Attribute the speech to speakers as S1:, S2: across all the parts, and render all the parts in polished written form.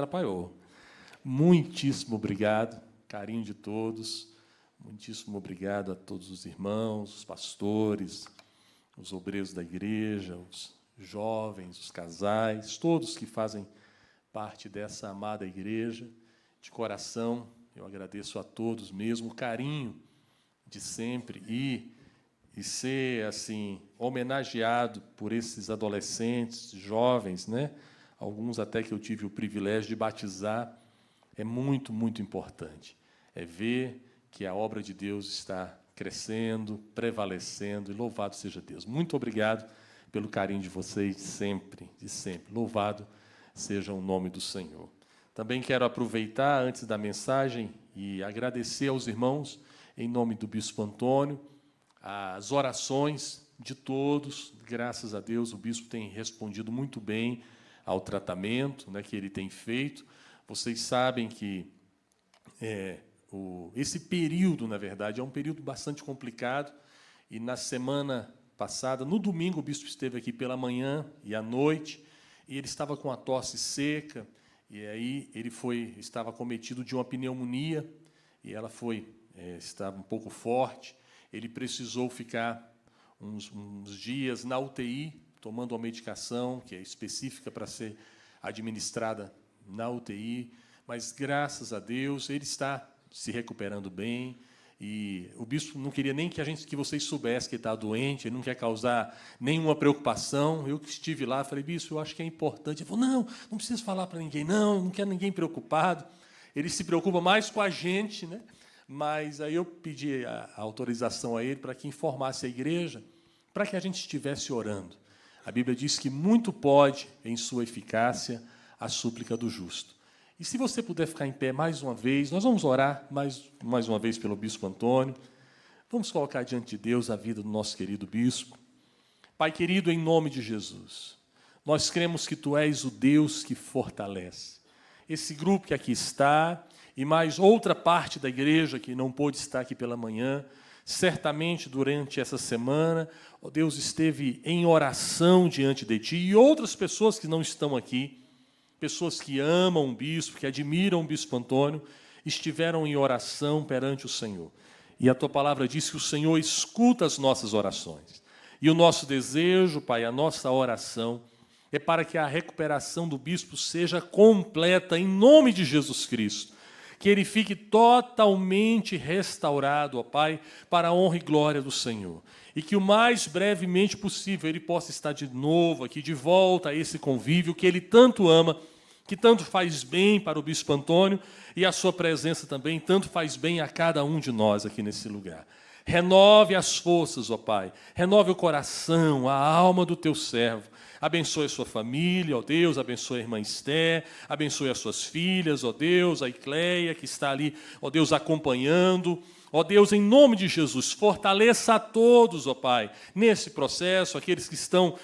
S1: atrapalhou. Muitíssimo obrigado, carinho de todos. Muitíssimo obrigado a todos os irmãos, os pastores, os obreiros da igreja, os jovens, os casais, todos que fazem parte dessa amada igreja. De coração, eu agradeço a todos mesmo, o carinho de sempre e ser assim homenageado por esses adolescentes, jovens, né? Alguns até que eu tive o privilégio de batizar, é muito, muito importante. É ver que a obra de Deus está crescendo, prevalecendo, e louvado seja Deus. Muito obrigado pelo carinho de vocês sempre, de sempre. Louvado seja o nome do Senhor. Também quero aproveitar, antes da mensagem, e agradecer aos irmãos, em nome do Bispo Antônio, as orações de todos. Graças a Deus, o Bispo tem respondido muito bem ao tratamento, né, que ele tem feito. Vocês sabem que esse período, na verdade, é um período bastante complicado, e na semana passada, no domingo, o Bispo esteve aqui pela manhã e à noite, e ele estava com a tosse seca, e aí ele estava cometido de uma pneumonia, e ela estava um pouco forte. Ele precisou ficar uns dias na UTI, tomando uma medicação que é específica para ser administrada na UTI, mas, graças a Deus, ele está se recuperando bem, e o bispo não queria nem que vocês soubessem que ele está doente, ele não quer causar nenhuma preocupação. Eu que estive lá, falei, bispo, eu acho que é importante. Ele falou, não precisa falar para ninguém, não quero ninguém preocupado. Ele se preocupa mais com a gente, né? Mas aí eu pedi a autorização a ele para que informasse a igreja, para que a gente estivesse orando. A Bíblia diz que muito pode, em sua eficácia, a súplica do justo. E se você puder ficar em pé mais uma vez, nós vamos orar mais uma vez pelo Bispo Antônio. Vamos colocar diante de Deus a vida do nosso querido Bispo. Pai querido, em nome de Jesus, nós cremos que Tu és o Deus que fortalece. Esse grupo que aqui está, e mais outra parte da igreja que não pôde estar aqui pela manhã, certamente durante essa semana, ó Deus, esteve em oração diante de Ti, e outras pessoas que não estão aqui, pessoas que amam o bispo, que admiram o Bispo Antônio, estiveram em oração perante o Senhor. E a Tua palavra diz que o Senhor escuta as nossas orações. E o nosso desejo, Pai, a nossa oração, é para que a recuperação do bispo seja completa em nome de Jesus Cristo. Que ele fique totalmente restaurado, ó Pai, para a honra e glória do Senhor. E que o mais brevemente possível ele possa estar de novo aqui, de volta a esse convívio que ele tanto ama, que tanto faz bem para o Bispo Antônio, e a sua presença também tanto faz bem a cada um de nós aqui nesse lugar. Renove as forças, ó Pai, renove o coração, a alma do Teu servo. Abençoe a sua família, ó Deus, abençoe a irmã Esté, abençoe as suas filhas, ó Deus, a Icleia, que está ali, ó Deus, acompanhando. Ó Deus, em nome de Jesus, fortaleça a todos, ó Pai, nesse processo, aqueles que estão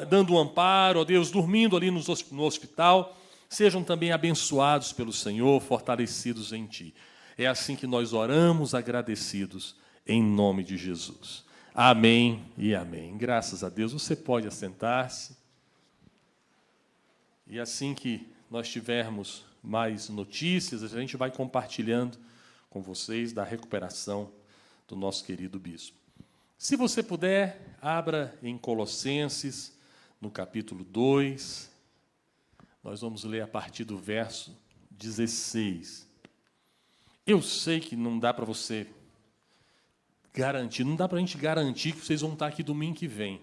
S1: dando um amparo, ó Deus, dormindo ali no hospital, sejam também abençoados pelo Senhor, fortalecidos em Ti. É assim que nós oramos agradecidos, em nome de Jesus. Amém e amém. Graças a Deus. Você pode assentar-se. E assim que nós tivermos mais notícias, a gente vai compartilhando com vocês da recuperação do nosso querido bispo. Se você puder, abra em Colossenses, no capítulo 2. Nós vamos ler a partir do verso 16. Eu sei que não dá para você garantir, não dá para a gente garantir que vocês vão estar aqui domingo que vem.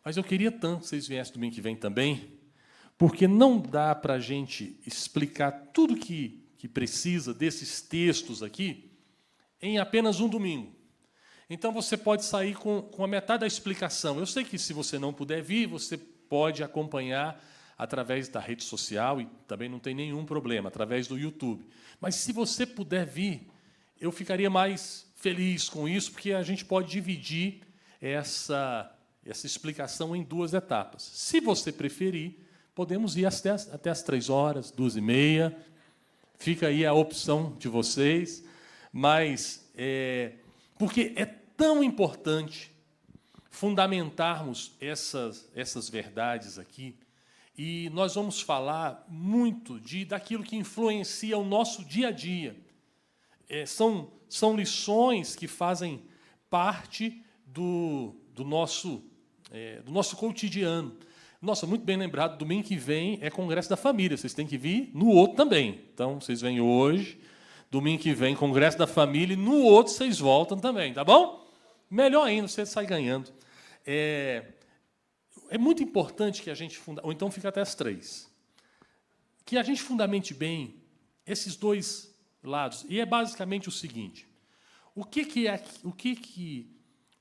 S1: Mas eu queria tanto que vocês viessem domingo que vem também, porque não dá para a gente explicar tudo que precisa desses textos aqui em apenas um domingo. Então, você pode sair com a metade da explicação. Eu sei que, se você não puder vir, você pode acompanhar através da rede social, e também não tem nenhum problema, através do YouTube. Mas, se você puder vir, eu ficaria mais feliz com isso, porque a gente pode dividir essa explicação em duas etapas. Se você preferir, podemos ir até as 3h, 2h30. Fica aí a opção de vocês. Mas, porque é tão importante fundamentarmos essas verdades aqui, e nós vamos falar muito daquilo que influencia o nosso dia a dia. São lições que fazem parte do nosso cotidiano. Nossa, muito bem lembrado, domingo que vem é Congresso da Família, vocês têm que vir no outro também. Então, vocês vêm hoje, domingo que vem, Congresso da Família, e no outro vocês voltam também, tá bom? Melhor ainda, você sai ganhando. É muito importante que a gente ou então fica até as 3, que a gente fundamente bem esses dois lados. E é basicamente o seguinte: o que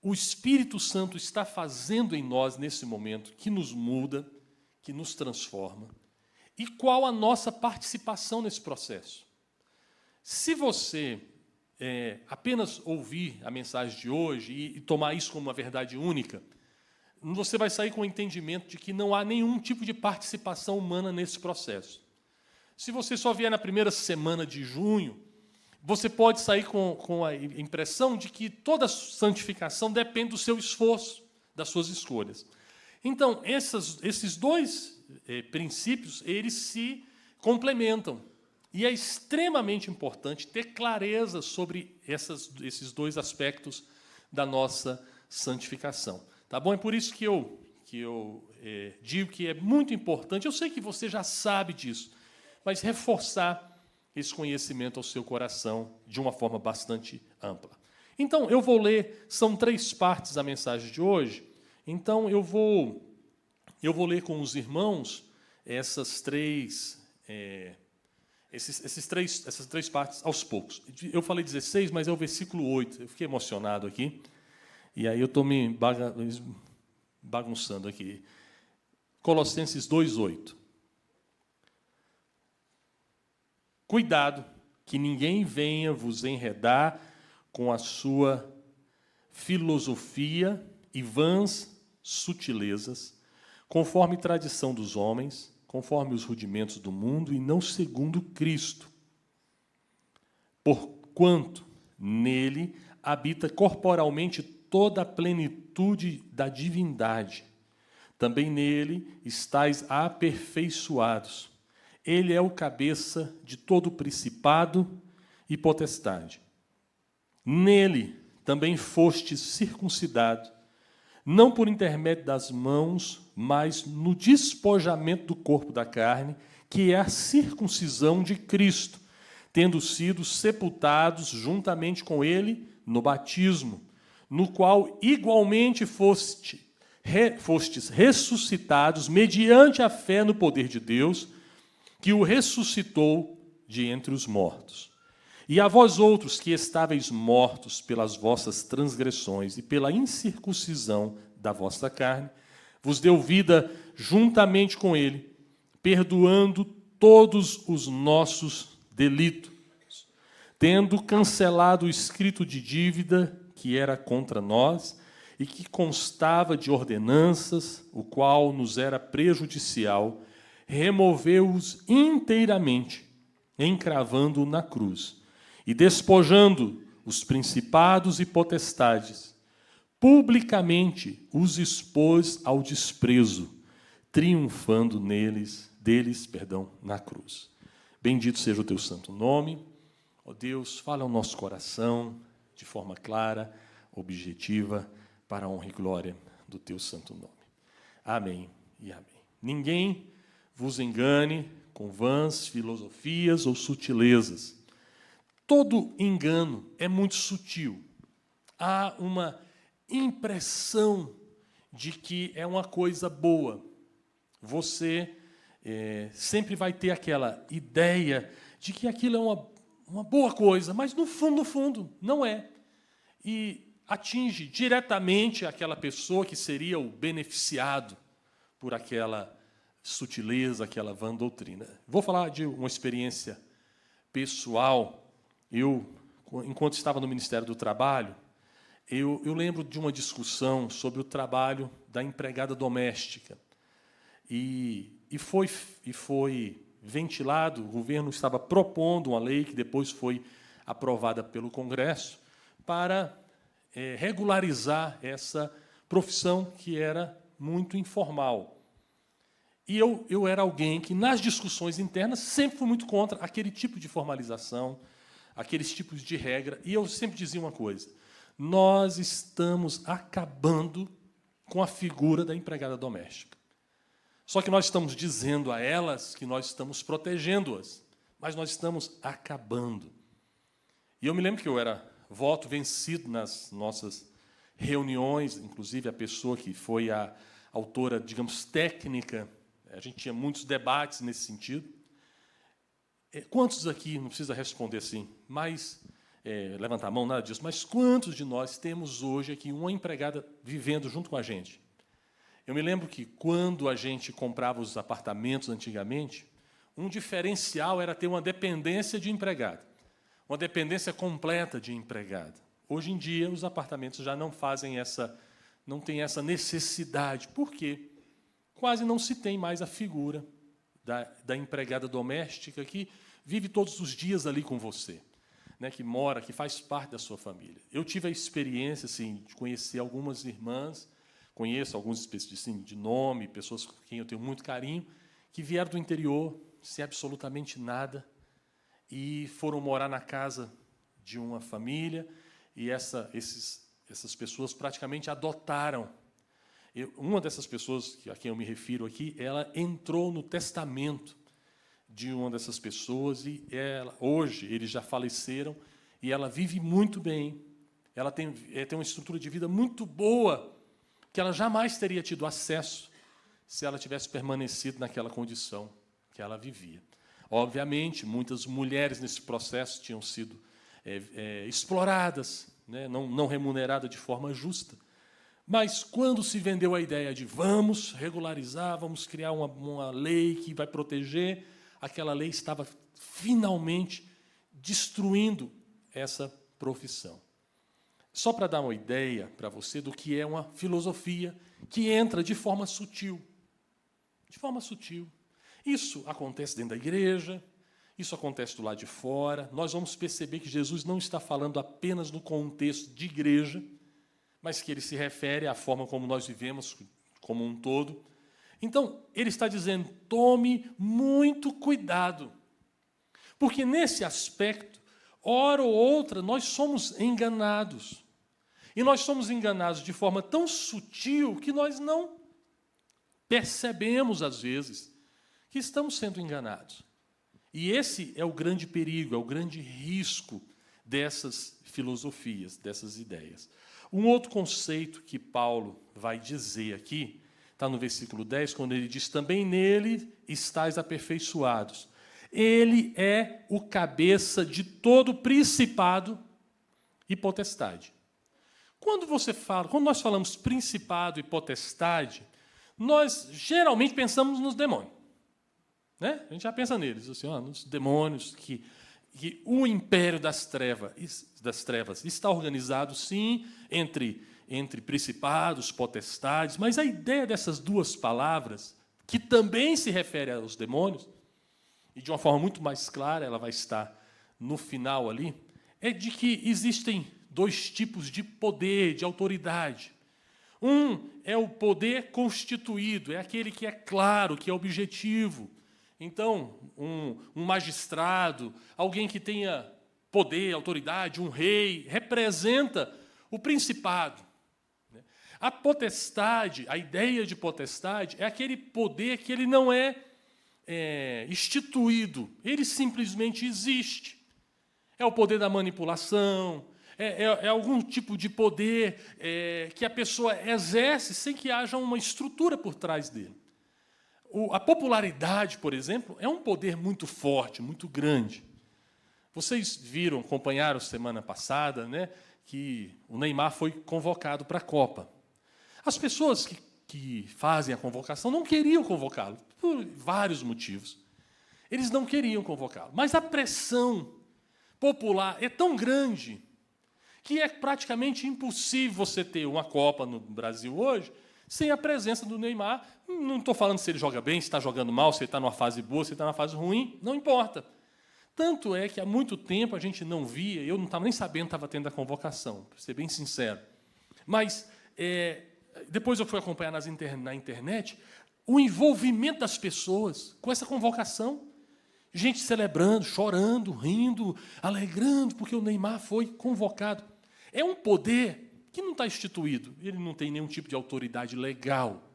S1: o Espírito Santo está fazendo em nós nesse momento, que nos muda, que nos transforma, e qual a nossa participação nesse processo. Se você apenas ouvir a mensagem de hoje e tomar isso como uma verdade única, você vai sair com o entendimento de que não há nenhum tipo de participação humana nesse processo. Se você só vier na primeira semana de junho, você pode sair com a impressão de que toda a santificação depende do seu esforço, das suas escolhas. Então, esses dois princípios, eles se complementam. E é extremamente importante ter clareza sobre esses dois aspectos da nossa santificação. Tá bom? É por isso que eu digo que é muito importante. Eu sei que você já sabe disso, mas reforçar esse conhecimento ao seu coração de uma forma bastante ampla. Então, eu vou ler, são 3 partes da mensagem de hoje, então eu vou ler com os irmãos essas três partes aos poucos. Eu falei 16, mas é o versículo 8, eu fiquei emocionado aqui, e aí eu estou me bagunçando aqui. Colossenses 2:8. Cuidado, que ninguém venha vos enredar com a sua filosofia e vãs sutilezas, conforme tradição dos homens, conforme os rudimentos do mundo e não segundo Cristo. Porquanto nele habita corporalmente toda a plenitude da divindade. Também nele estáis aperfeiçoados. Ele é o cabeça de todo principado e potestade. Nele também fostes circuncidado, não por intermédio das mãos, mas no despojamento do corpo da carne, que é a circuncisão de Cristo, tendo sido sepultados juntamente com ele no batismo, no qual igualmente fostes ressuscitados mediante a fé no poder de Deus, que o ressuscitou de entre os mortos. E a vós outros que estáveis mortos pelas vossas transgressões e pela incircuncisão da vossa carne, vos deu vida juntamente com ele, perdoando todos os nossos delitos, tendo cancelado o escrito de dívida que era contra nós e que constava de ordenanças, o qual nos era prejudicial, removeu-os inteiramente, encravando-o na cruz, e despojando os principados e potestades, publicamente os expôs ao desprezo, triunfando deles, na cruz. Bendito seja o teu santo nome. Ó Deus, fala ao nosso coração de forma clara, objetiva, para a honra e glória do teu santo nome. Amém e amém. Ninguém vos engane com vãs filosofias ou sutilezas. Todo engano é muito sutil. Há uma impressão de que é uma coisa boa. Você sempre vai ter aquela ideia de que aquilo é uma boa coisa, mas no fundo, não é. E atinge diretamente aquela pessoa que seria o beneficiado por aquela sutileza, aquela vã doutrina. Vou falar de uma experiência pessoal. Enquanto estava no Ministério do Trabalho, eu lembro de uma discussão sobre o trabalho da empregada doméstica. E foi ventilado, o governo estava propondo uma lei que depois foi aprovada pelo Congresso para regularizar essa profissão que era muito informal. E eu era alguém que, nas discussões internas, sempre fui muito contra aquele tipo de formalização, aqueles tipos de regra. E eu sempre dizia uma coisa: nós estamos acabando com a figura da empregada doméstica. Só que nós estamos dizendo a elas que nós estamos protegendo-as, mas nós estamos acabando. E eu me lembro que eu era voto vencido nas nossas reuniões, inclusive a pessoa que foi a autora, digamos, técnica. A gente tinha muitos debates nesse sentido. Quantos aqui, não precisa responder assim, mas levantar a mão, nada disso, mas quantos de nós temos hoje aqui uma empregada vivendo junto com a gente? Eu me lembro que, quando a gente comprava os apartamentos antigamente, um diferencial era ter uma dependência de empregada, uma dependência completa de empregada. Hoje em dia, os apartamentos já não têm essa necessidade. Por quê? Quase não se tem mais a figura da empregada doméstica que vive todos os dias ali com você, né, que mora, que faz parte da sua família. Eu tive a experiência assim, de conhecer algumas irmãs, conheço alguns assim, de nome, pessoas com quem eu tenho muito carinho, que vieram do interior sem absolutamente nada e foram morar na casa de uma família, e essas pessoas praticamente adotaram. Uma dessas pessoas a quem eu me refiro aqui, ela entrou no testamento de uma dessas pessoas, e hoje eles já faleceram, e ela vive muito bem. Ela tem uma estrutura de vida muito boa, que ela jamais teria tido acesso se ela tivesse permanecido naquela condição que ela vivia. Obviamente, muitas mulheres nesse processo tinham sido exploradas, né, não remuneradas de forma justa. Mas, quando se vendeu a ideia de vamos regularizar, vamos criar uma lei que vai proteger, aquela lei estava finalmente destruindo essa profissão. Só para dar uma ideia para você do que é uma filosofia que entra de forma sutil. De forma sutil. Isso acontece dentro da igreja, isso acontece do lado de fora. Nós vamos perceber que Jesus não está falando apenas no contexto de igreja, mas que ele se refere à forma como nós vivemos como um todo. Então, ele está dizendo, tome muito cuidado, porque nesse aspecto, hora ou outra, nós somos enganados. E nós somos enganados de forma tão sutil que nós não percebemos, às vezes, que estamos sendo enganados. E esse é o grande perigo, é o grande risco dessas filosofias, dessas ideias. Um outro conceito que Paulo vai dizer aqui, está no versículo 10, quando ele diz, também nele estáis aperfeiçoados. Ele é o cabeça de todo principado e potestade. Quando nós falamos principado e potestade, nós geralmente pensamos nos demônios. Né? A gente já pensa neles, assim, nos demônios, que o império das trevas está organizado, sim, entre principados, potestades, mas a ideia dessas duas palavras, que também se refere aos demônios, e de uma forma muito mais clara, ela vai estar no final ali, é de que existem dois tipos de poder, de autoridade. Um é o poder constituído, é aquele que é claro, que é objetivo. Então, um magistrado, alguém que tenha poder, autoridade, um rei, representa o principado. A potestade, a ideia de potestade, é aquele poder que ele não é instituído, ele simplesmente existe. É o poder da manipulação, é algum tipo de poder que a pessoa exerce sem que haja uma estrutura por trás dele. A popularidade, por exemplo, é um poder muito forte, muito grande. Vocês acompanharam semana passada, né, que o Neymar foi convocado para a Copa. As pessoas que fazem a convocação não queriam convocá-lo, por vários motivos. Eles não queriam convocá-lo. Mas a pressão popular é tão grande que é praticamente impossível você ter uma Copa no Brasil hoje sem a presença do Neymar. Não estou falando se ele joga bem, se está jogando mal, se ele está numa fase boa, se ele está numa fase ruim, não importa. Tanto é que há muito tempo a gente não via, eu não estava nem sabendo que estava tendo a convocação, para ser bem sincero. Mas depois eu fui acompanhar na internet, o envolvimento das pessoas com essa convocação. Gente celebrando, chorando, rindo, alegrando, porque o Neymar foi convocado. É um poder que não está instituído, ele não tem nenhum tipo de autoridade legal,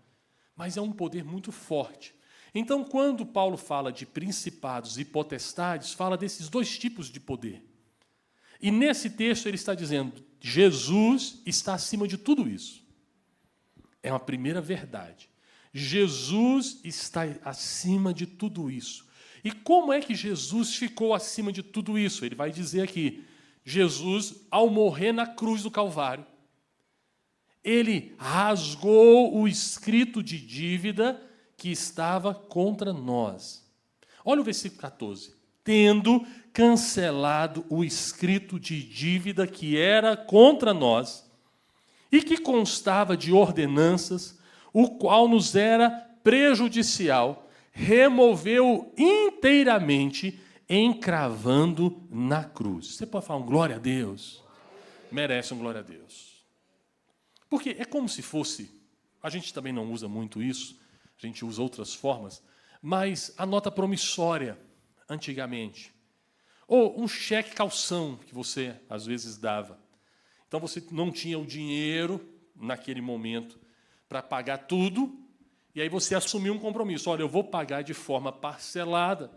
S1: mas é um poder muito forte. Então, quando Paulo fala de principados e potestades, fala desses dois tipos de poder. E nesse texto ele está dizendo, Jesus está acima de tudo isso. É uma primeira verdade. Jesus está acima de tudo isso. E como é que Jesus ficou acima de tudo isso? Ele vai dizer aqui, Jesus, ao morrer na cruz do Calvário, ele rasgou o escrito de dívida que estava contra nós. Olha o versículo 14. Tendo cancelado o escrito de dívida que era contra nós e que constava de ordenanças, o qual nos era prejudicial, removeu inteiramente, encravando na cruz. Você pode falar um glória a Deus? Merece um glória a Deus. Porque é como se fosse, a gente também não usa muito isso, a gente usa outras formas, mas a nota promissória, antigamente, ou um cheque calção que você, às vezes, dava. Então, você não tinha o dinheiro, naquele momento, para pagar tudo, e aí você assumiu um compromisso. Olha, eu vou pagar de forma parcelada,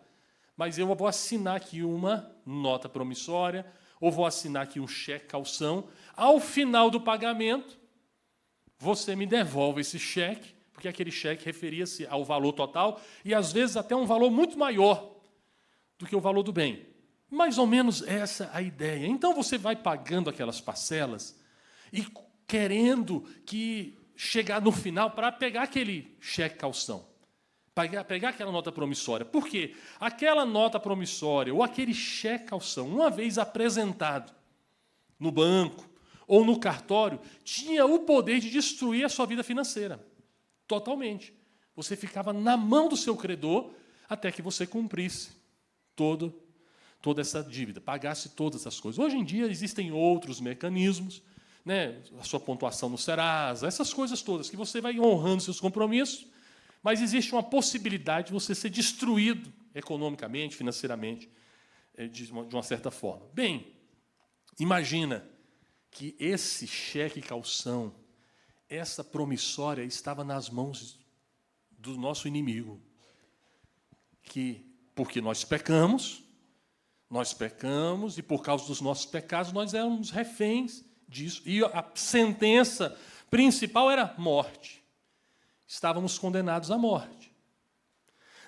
S1: mas eu vou assinar aqui uma nota promissória, ou vou assinar aqui um cheque calção. Ao final do pagamento, você me devolve esse cheque, porque aquele cheque referia-se ao valor total, e às vezes até um valor muito maior do que o valor do bem. Mais ou menos essa a ideia. Então você vai pagando aquelas parcelas e querendo que chegar no final para pegar aquele cheque calção, pegar aquela nota promissória. Por quê? Aquela nota promissória ou aquele cheque calção, uma vez apresentado no banco ou no cartório, tinha o poder de destruir a sua vida financeira. Totalmente. Você ficava na mão do seu credor até que você cumprisse toda essa dívida, pagasse todas as coisas. Hoje em dia existem outros mecanismos, né? A sua pontuação no Serasa, essas coisas todas, que você vai honrando seus compromissos, mas existe uma possibilidade de você ser destruído economicamente, financeiramente, de uma certa forma. Bem, imagina que esse cheque calção, essa promissória estava nas mãos do nosso inimigo, porque nós pecamos, e por causa dos nossos pecados nós éramos reféns disso, e a sentença principal era morte. Estávamos condenados à morte.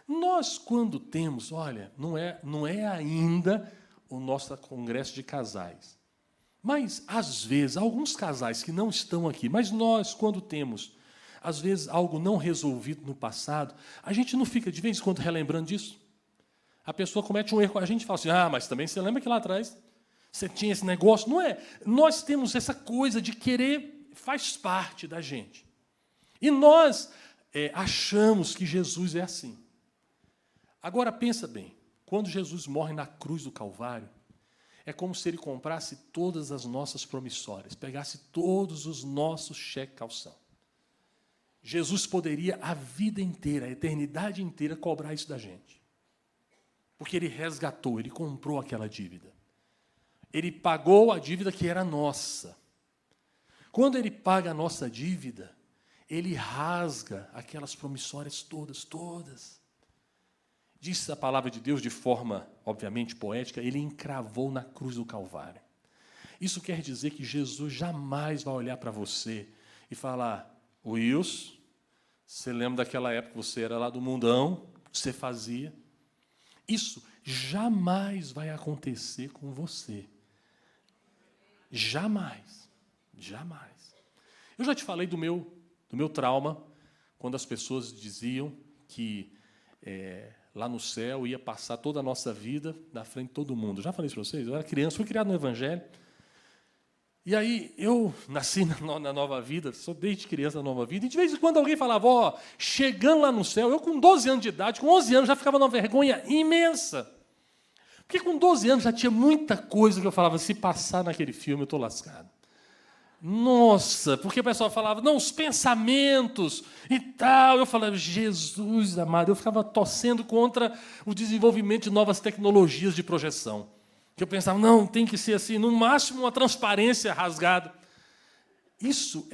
S1: Nós, quando temos, olha, não é ainda o nosso congresso de casais, mas, às vezes, alguns casais que não estão aqui, mas nós, quando temos, às vezes, algo não resolvido no passado, a gente não fica, de vez em quando, relembrando disso. A pessoa comete um erro, a gente fala assim, mas também você lembra que lá atrás você tinha esse negócio? Não é. Nós temos essa coisa de querer, faz parte da gente. E nós achamos que Jesus é assim. Agora, pensa bem, quando Jesus morre na cruz do Calvário, é como se ele comprasse todas as nossas promissórias, pegasse todos os nossos cheques calção. Jesus poderia a vida inteira, a eternidade inteira, cobrar isso da gente. Porque ele resgatou, ele comprou aquela dívida. Ele pagou a dívida que era nossa. Quando ele paga a nossa dívida, ele rasga aquelas promissórias todas. Diz a palavra de Deus de forma, obviamente, poética, ele encravou na cruz do Calvário. Isso quer dizer que Jesus jamais vai olhar para você e falar, Wilson, você lembra daquela época que você era lá do mundão, que você fazia? Isso jamais vai acontecer com você. Jamais. Eu já te falei do meu trauma, quando as pessoas diziam que lá no céu ia passar toda a nossa vida na frente de todo mundo. Eu já falei isso para vocês? Eu era criança, fui criado no Evangelho. E aí eu nasci na nova vida, sou desde criança na nova vida, e de vez em quando alguém falava, chegando lá no céu, eu com 12 anos de idade, com 11 anos já ficava numa vergonha imensa. Porque com 12 anos já tinha muita coisa que eu falava, se passar naquele filme eu estou lascado. Nossa, porque o pessoal falava, não, os pensamentos e tal. Eu falava, Jesus amado, eu ficava torcendo contra o desenvolvimento de novas tecnologias de projeção. Que eu pensava, não, tem que ser assim, no máximo uma transparência rasgada. Isso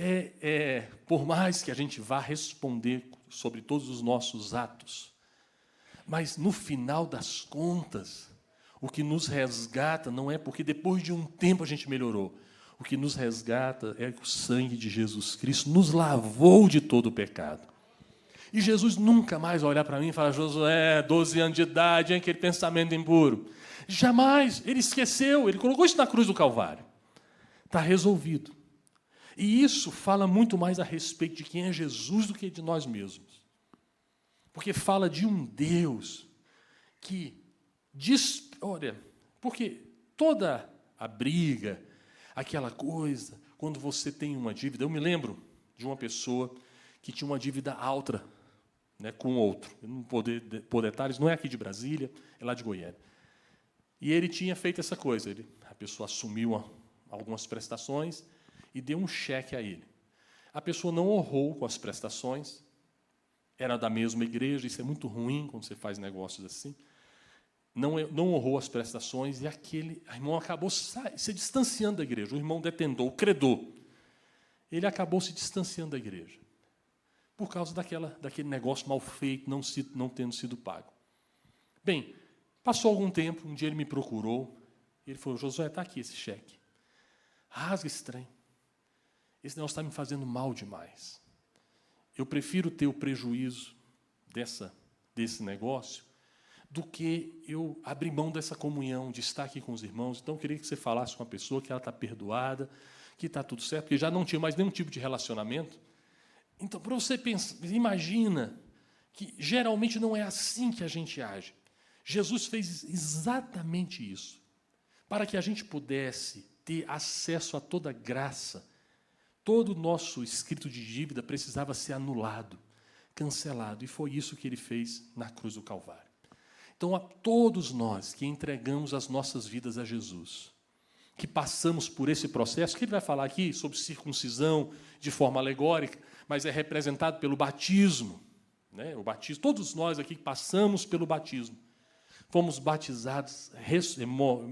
S1: por mais que a gente vá responder sobre todos os nossos atos, mas no final das contas, o que nos resgata não é porque depois de um tempo a gente melhorou. O que nos resgata é que o sangue de Jesus Cristo nos lavou de todo o pecado. E Jesus nunca mais vai olhar para mim e falar, Josué, 12 anos de idade, hein, aquele pensamento impuro. Jamais, ele esqueceu, ele colocou isso na cruz do Calvário. Está resolvido. E isso fala muito mais a respeito de quem é Jesus do que de nós mesmos. Porque fala de um Deus que diz, olha, porque toda a briga, aquela coisa, quando você tem uma dívida, eu me lembro de uma pessoa que tinha uma dívida alta, né, com outro. Eu não vou pôr detalhes, não é aqui de Brasília, é lá de Goiânia. E ele tinha feito essa coisa, a pessoa assumiu algumas prestações e deu um cheque a ele. A pessoa não honrou com as prestações, era da mesma igreja, isso é muito ruim quando você faz negócios assim. Não honrou as prestações e aquele irmão acabou se distanciando da igreja. O irmão detentou, o credor. Ele acabou se distanciando da igreja por causa daquele negócio mal feito, não tendo sido pago. Bem, passou algum tempo, um dia ele me procurou, ele falou, Josué, está aqui esse cheque. Rasga esse trem. Esse negócio está me fazendo mal demais. Eu prefiro ter o prejuízo desse negócio do que eu abrir mão dessa comunhão, de estar aqui com os irmãos. Então, eu queria que você falasse com a pessoa que ela está perdoada, que está tudo certo, porque já não tinha mais nenhum tipo de relacionamento. Então, para você pensar, imagina que geralmente não é assim que a gente age. Jesus fez exatamente isso, para que a gente pudesse ter acesso a toda a graça. Todo o nosso escrito de dívida precisava ser anulado, cancelado, e foi isso que ele fez na cruz do Calvário. Então, a todos nós que entregamos as nossas vidas a Jesus, que passamos por esse processo, que ele vai falar aqui sobre circuncisão de forma alegórica, mas é representado pelo batismo, né? O batismo, todos nós aqui que passamos pelo batismo, fomos batizados,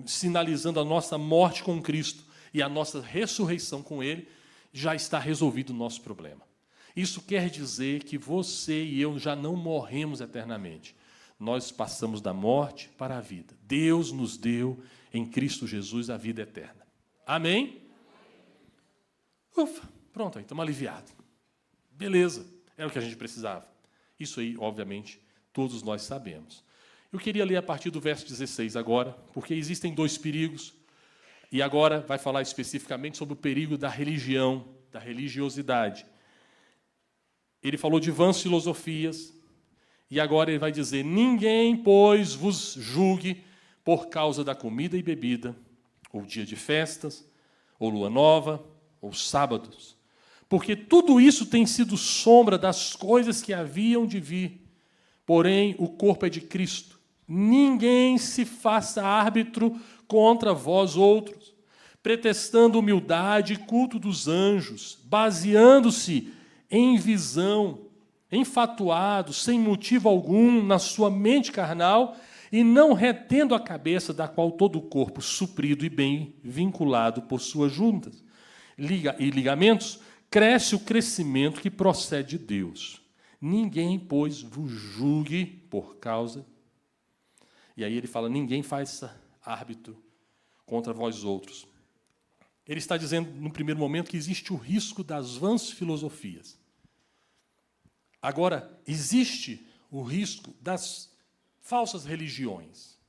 S1: sinalizando a nossa morte com Cristo e a nossa ressurreição com Ele, já está resolvido o nosso problema. Isso quer dizer que você e eu já não morremos eternamente. Nós passamos da morte para a vida. Deus nos deu em Cristo Jesus a vida eterna. Amém? Ufa, pronto, aí estamos aliviados. Beleza, era o que a gente precisava. Isso aí, obviamente, todos nós sabemos. Eu queria ler a partir do verso 16 agora, porque existem dois perigos, e agora vai falar especificamente sobre o perigo da religião, da religiosidade. Ele falou de vãs filosofias, e agora ele vai dizer, ninguém, pois, vos julgue por causa da comida e bebida, ou dia de festas, ou lua nova, ou sábados, porque tudo isso tem sido sombra das coisas que haviam de vir, porém o corpo é de Cristo. Ninguém se faça árbitro contra vós outros, pretextando humildade e culto dos anjos, baseando-se em visão, enfatuado, sem motivo algum, na sua mente carnal, e não retendo a cabeça, da qual todo o corpo, suprido e bem vinculado por suas juntas e ligamentos, cresce o crescimento que procede de Deus. Ninguém, pois, vos julgue por causa... E aí ele fala, ninguém faça árbitro contra vós outros. Ele está dizendo, no primeiro momento, que existe o risco das vãs filosofias. Agora, existe o risco das falsas religiões.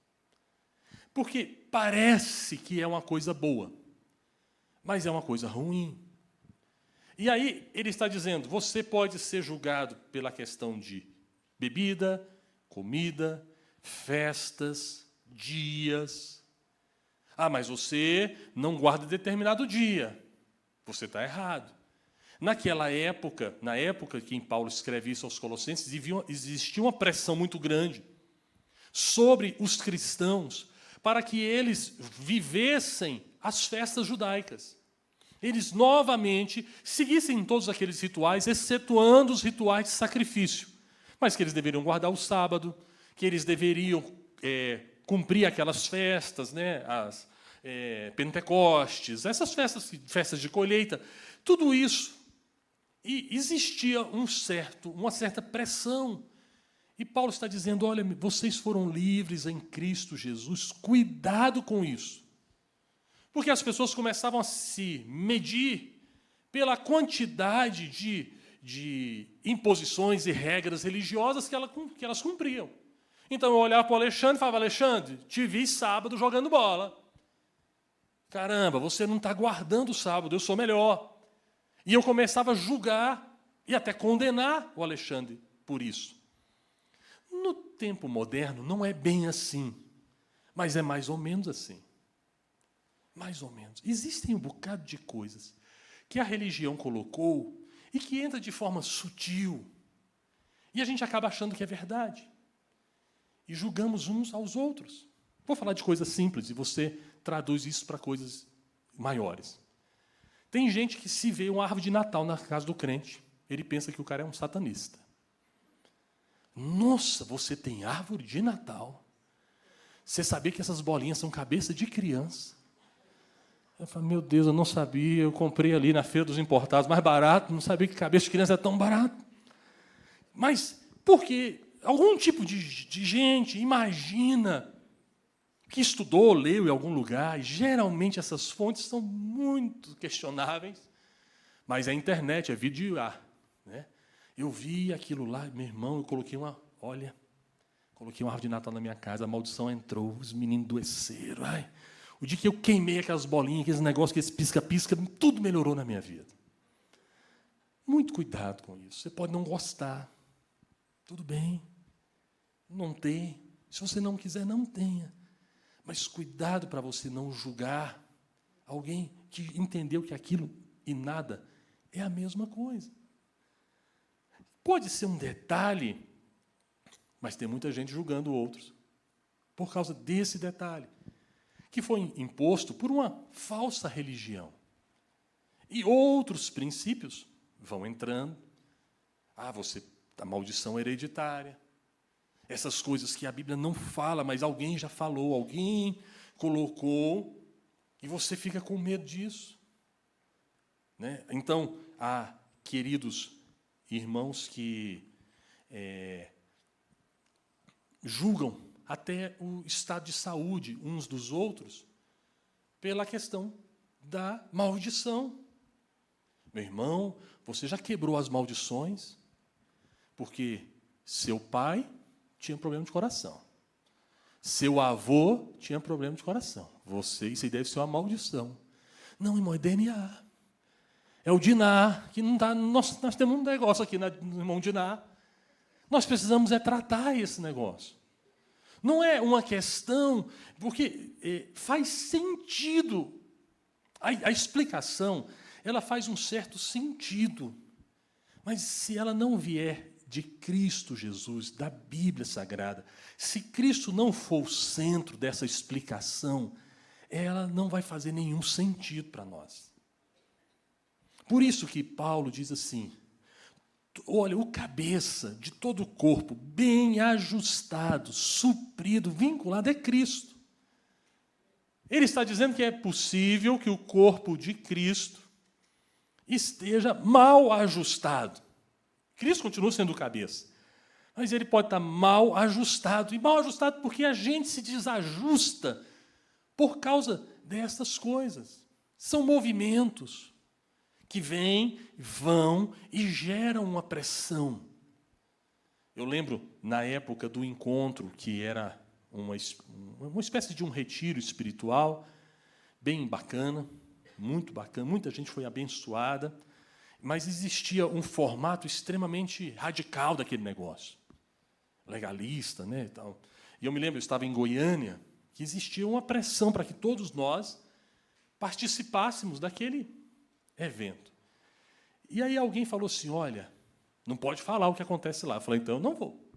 S1: Porque parece que é uma coisa boa, mas é uma coisa ruim. E aí ele está dizendo, você pode ser julgado pela questão de bebida, comida, festas, dias. Ah, mas você não guarda determinado dia. Você está errado. Naquela época, na época que Paulo escreve isso aos Colossenses, existia uma pressão muito grande sobre os cristãos para que eles vivessem as festas judaicas. eles novamente seguissem todos aqueles rituais, excetuando os rituais de sacrifício, mas que eles deveriam guardar o sábado, que eles deveriam cumprir aquelas festas, né, as Pentecostes, essas festas de colheita, tudo isso. E existia uma certa pressão. E Paulo está dizendo, olha, vocês foram livres em Cristo Jesus, cuidado com isso. Porque as pessoas começavam a se medir pela quantidade de imposições e regras religiosas que elas cumpriam. Então eu olhava para o Alexandre e falava, Alexandre, te vi sábado jogando bola. Caramba, você não está guardando o sábado, eu sou melhor. E eu começava a julgar e até condenar o Alexandre por isso. No tempo moderno não é bem assim, mas é mais ou menos assim. Mais ou menos. Existem um bocado de coisas que a religião colocou e que entra de forma sutil. E a gente acaba achando que é verdade. E julgamos uns aos outros. Vou falar de coisas simples e você traduz isso para coisas maiores. Tem gente que se vê uma árvore de Natal na casa do crente, ele pensa que o cara é um satanista. Nossa, você tem árvore de Natal? Você sabia que essas bolinhas são cabeça de criança? Eu falo, meu Deus, eu não sabia, eu comprei ali na feira dos importados, mais barato, não sabia que cabeça de criança é tão barato. Mas porque algum tipo de gente imagina que estudou, leu em algum lugar, e geralmente essas fontes são muito questionáveis, mas a internet é vídeo A, né? Eu vi aquilo lá, meu irmão, eu coloquei uma árvore de Natal na minha casa, a maldição entrou, os meninos adoeceram. Ai, o dia que eu queimei aquelas bolinhas, aqueles negócios, aqueles pisca-pisca, tudo melhorou na minha vida. Muito cuidado com isso. Você pode não gostar. Tudo bem. Não tem. Se você não quiser, não tenha. Mas cuidado para você não julgar alguém que entendeu que aquilo e nada é a mesma coisa. Pode ser um detalhe, mas tem muita gente julgando outros por causa desse detalhe, que foi imposto por uma falsa religião. E outros princípios vão entrando. A maldição hereditária. Essas coisas que a Bíblia não fala, mas alguém já falou, alguém colocou, e você fica com medo disso. Né? Então, há queridos irmãos que julgam até o estado de saúde uns dos outros pela questão da maldição. Meu irmão, você já quebrou as maldições porque seu pai tinha problema de coração. Seu avô tinha problema de coração. Isso aí deve ser uma maldição. Não, irmão, é DNA. É o Diná, que não dá. Nós temos um negócio aqui no irmão Diná. Nós precisamos tratar esse negócio. Não é uma questão, porque faz sentido. A explicação, ela faz um certo sentido. Mas se ela não vier de Cristo Jesus, da Bíblia Sagrada, se Cristo não for o centro dessa explicação, ela não vai fazer nenhum sentido para nós. Por isso que Paulo diz assim, olha, o cabeça de todo o corpo, bem ajustado, suprido, vinculado, é Cristo. Ele está dizendo que é possível que o corpo de Cristo esteja mal ajustado. Cristo continua sendo o cabeça, mas ele pode estar mal ajustado. E mal ajustado porque a gente se desajusta por causa dessas coisas. São movimentos que vêm, vão e geram uma pressão. Eu lembro, na época do encontro, que era uma espécie de um retiro espiritual, bem bacana, muito bacana, muita gente foi abençoada, mas existia um formato extremamente radical daquele negócio, legalista, né, e tal. E eu me lembro, eu estava em Goiânia, que existia uma pressão para que todos nós participássemos daquele evento. E aí alguém falou assim, olha, não pode falar o que acontece lá. Eu falei, então eu não vou.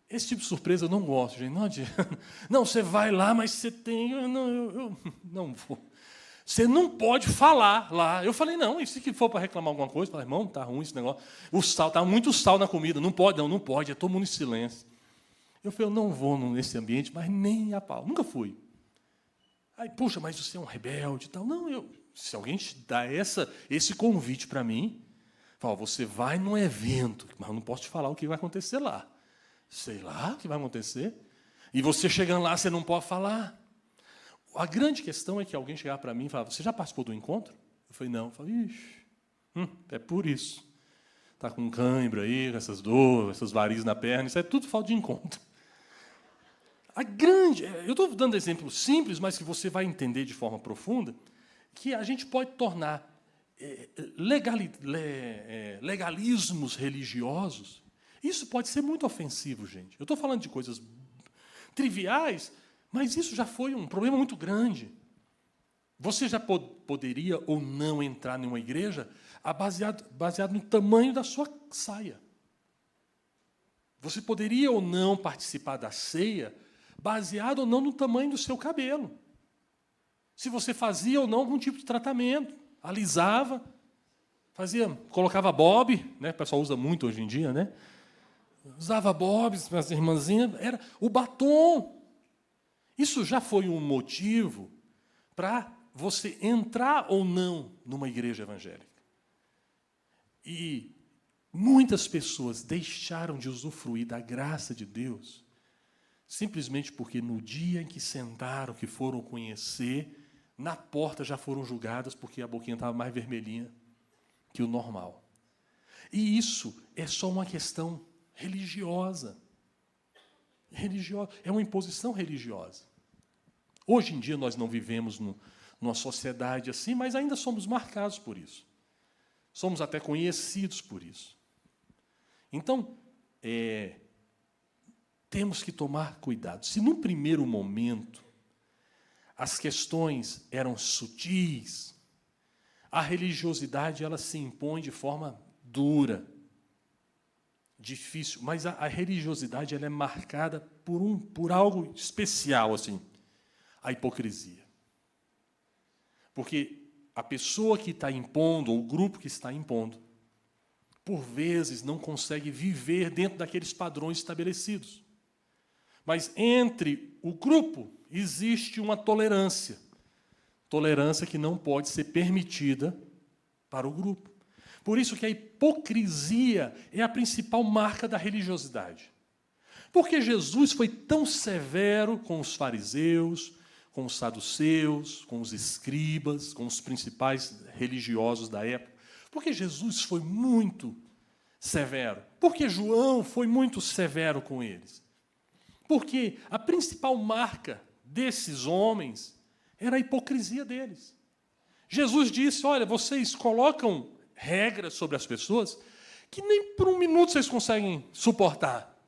S1: Esse tipo de surpresa eu não gosto, gente. Não adianta. Não, você vai lá, mas você tem... Eu não vou. Você não pode falar lá. Eu falei, não, e se for para reclamar alguma coisa, eu falei, irmão, está ruim esse negócio. O sal, está muito sal na comida. Não pode, não pode, é todo mundo em silêncio. Eu falei, eu não vou nesse ambiente, mas nem a pau. Nunca fui. Aí, puxa, mas você é um rebelde e tal. Não, se alguém te dá esse convite para mim, fala, você vai num evento, mas eu não posso te falar o que vai acontecer lá. Sei lá o que vai acontecer. E você chegando lá, você não pode falar. A grande questão é que alguém chegar para mim e falar, você já participou do encontro? Eu falei, não. Eu falei, ixi, é por isso. Está com cãibra aí, com essas dores, essas varizes na perna, isso é tudo falta de encontro. Eu estou dando exemplos simples, mas que você vai entender de forma profunda, que a gente pode tornar legalismos religiosos. Isso pode ser muito ofensivo, gente. Eu estou falando de coisas triviais, mas isso já foi um problema muito grande. Você já poderia ou não entrar em uma igreja baseado no tamanho da sua saia. Você poderia ou não participar da ceia baseado ou não no tamanho do seu cabelo. Se você fazia ou não algum tipo de tratamento, alisava, colocava bob, né? O pessoal usa muito hoje em dia, né? Usava bobs, as irmãzinhas, era o batom. Isso já foi um motivo para você entrar ou não numa igreja evangélica. E muitas pessoas deixaram de usufruir da graça de Deus simplesmente porque no dia em que sentaram, que foram conhecer, na porta já foram julgadas porque a boquinha estava mais vermelhinha que o normal. E isso é só uma questão religiosa. É uma imposição religiosa. Hoje em dia nós não vivemos numa sociedade assim, mas ainda somos marcados por isso. Somos até conhecidos por isso. Então, temos que tomar cuidado. Se num primeiro momento as questões eram sutis, a religiosidade ela se impõe de forma dura, difícil, mas a religiosidade ela é marcada por algo especial, assim, a hipocrisia. Porque a pessoa que está impondo, ou o grupo que está impondo, por vezes não consegue viver dentro daqueles padrões estabelecidos. Mas entre o grupo existe uma tolerância. Tolerância que não pode ser permitida para o grupo. Por isso que a hipocrisia é a principal marca da religiosidade. Porque Jesus foi tão severo com os fariseus, com os saduceus, com os escribas, com os principais religiosos da época. Porque Jesus foi muito severo. Porque João foi muito severo com eles. Porque a principal marca desses homens era a hipocrisia deles. Jesus disse, olha, vocês colocam regras sobre as pessoas que nem por um minuto vocês conseguem suportar.